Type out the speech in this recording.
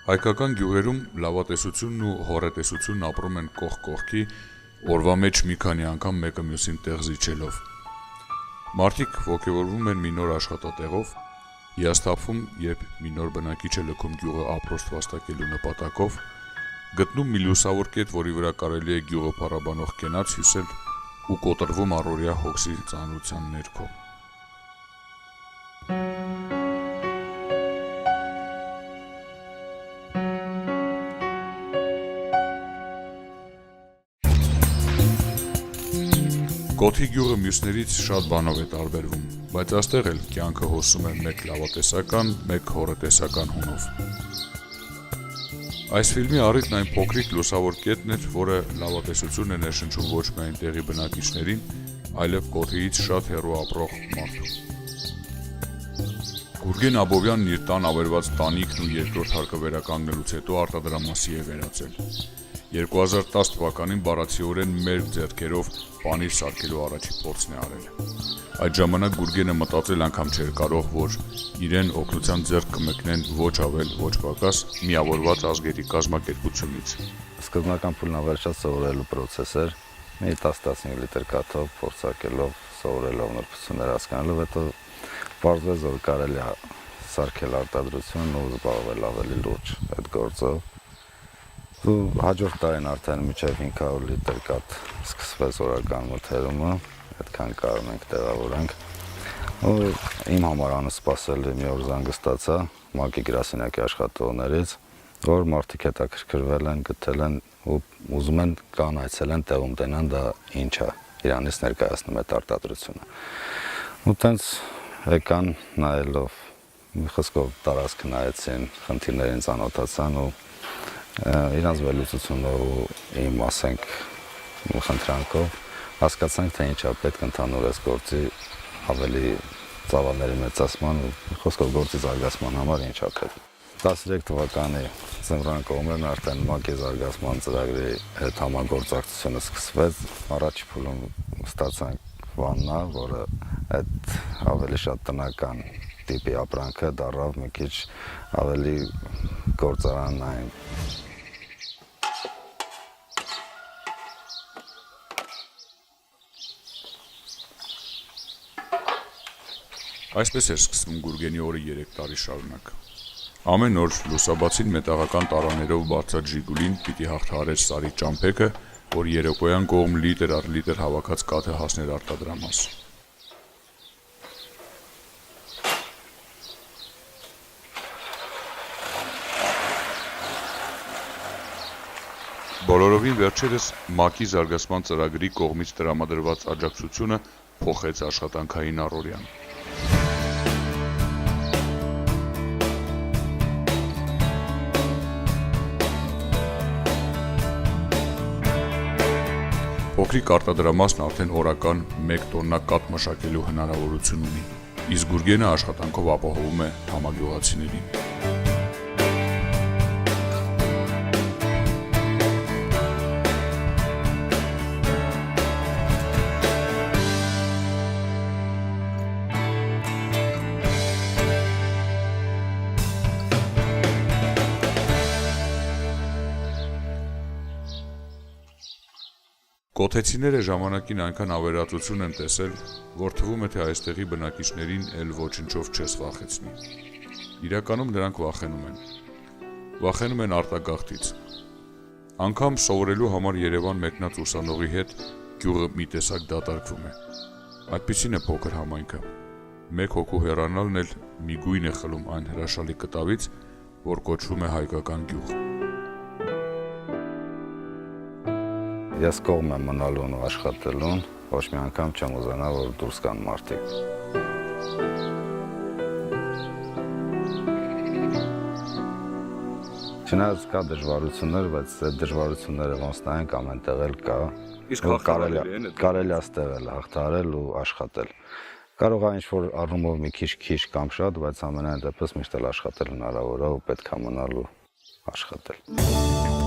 Հայկական գյուղերում լավատեսությունն ու հորետեսությունն ապրում են կողք կողքի, օրվա մեջ մի քանի անգամ մեկը մյուսին տեղ զիջելով։ Մարդիկ ոգևորվում են մի նոր աշխատատեղով, հիասթափվում, երբ մի նոր բնակիչ է լքում գյուղը ապրոստ վաստակելու նպատակով, գտնում մի լուսավոր կետ, որի վրա կարելի է գյուղը փառաբանող կենաց հյուսել ու կոտրվում առօրյա հոգսի ծանրության ներքո։ Կոթի գյուղը մյուսներից շատ բանով է տարբերվում, բայց այստեղ էլ կյանքը հոսում է մեկ լավատեսական, մեկ հորետեսական հունով։ Այս ֆիլմի առիթն այն փոքրիկ լուսավոր կետն էր, որը լավատեսություն է ներշնչում ոչ միայն տեղի բնակիչներին, այլև Կոթիից շատ հեռու ապրող մարդու։ Գուրգեն Աբովյանն իր տան ավերված տանիքն ու երկրորդ հարկը վերականգնելուց հետո արտադրամասի է վերածել։ 2010 թվականին բառացիորեն մեր ձեռքերով պանիր սարքելու առաջի փորձն է արել։ Այդ ժամանակ Գուրգենը մտածել անգամ չէր կարող, որ իրեն օգնության ձեռք կմեկնեն ոչ ավել, ոչ պակաս միավորված ազգերի կազմակերպությունից։ Սկզբնական փուլն ավելի շատ սովորելու process էր։ Մի 10-15 լիտր կաթով փորձարկելով, սովորելով նրբություններ հասկանալով, հետո պարզվեց, որ կարելի է սարքել արտադրությունն ու զբաղվել ավելի լուրջ այդ գործով։ Ու հաջորդ տարին արդեն մինչև 500 լիտր կաթ սկսվեց օրական մթերումը, այդքան կարող ենք տեղավորենք։ Ու իմ համար անսպասելի մի օր զանգը ստացա ՄԱԿ-ի գրասենյակի աշխատողներից, որ մարդիկ հետաքրքրվել են, գտել են ու ուզում են կան այցելեն տեղում տենան դա ինչ է, Իրանից ներկայացնում այդ արտադրությունը։ Ու տենց եկան նայելով, մի խոսքով տարածքը նայեցին, խնդիրներին ծանոթացան ու իրանց վերլուծությունով ու իմ ասենք խնդրանքով հասկացանք, թե ինչա պետք ընդհանուր այս գործի ավելի ծավալների մեծացման ու խոսքով գործի զարգացման համար ինչա պետք։ 13 թվականի ձմռան կողմերն արդեն ՄԱԿ-ի զարգացման ծրագրի հետ համագործակցությունը սկսվեց։ Առաջի փուլում ստացանք վաննա, որը այդ ավելի շատ տնական տիպի ապրանքը դառավ մի քիչ ավելի գործարանային։ Այսպես էր սկսվում Գուրգենի օրը 3 տարի շարունակ։ Ամեն օր լուսաբացին մետաղական տարաներով բարձած Ժիգուլին պիտի հաղթահարեր Սարի ճամփեքը, որ երեկոյան կողմ լիտր առ լիտր հավաքած կաթը հասներ արտադրամաս։ Բոլորովին վերջերս ՄԱԿ-ի զարգացման ծրագրի կողմից տրամադրված աջակցությունը փոխեց աշխատանքային առօրյան։ Փոքրիկ արտադրամասն արդեն օրական 1 տոննա կաթ մշակելու հնարավորություն ունի, իսկ Գուրգենը աշխատանքով ապահովում է համագյուղացիներին։ Կոթեցիները ժամանակին այնքան ավերածություն են տեսել, որ թվում է, թե այստեղի բնակիչներին էլ ոչնչով չես վախեցնի։ Իրականում նրանք վախենում են։ Վախենում են արտագաղթից։ Անգամ սովորելու համար Երևան մեկնած ուսանողի հետ գյուղը մի տեսակ դատարկվում է։ Այդպիսին է փոքր համայնքը։ Մեկ հոգու հեռանալն էլ մի գույն է խլում այն հրաշալի կտավից, որ կոչվում է հայկական գյուղ։ Ես կողմ եմ մնալուն ու աշխատելուն, ոչ մի անգամ չեմ ուզենա, որ դուրս կան մարդիկ։ Չնայած կա դժվարություններ, բայց այդ դժվարությունները ոնց նայենք ամենտեղ էլ կա։ Իսկ կարելի է ստեղել, հաղթահարել ու աշխատել։ Կարող է ինչ-որ առումով մի քիչ կամ շատ, բայց ամենայն դեպս միշտ էլ աշխատել հնարավոր է ու պետք է մնալ ու աշխատել։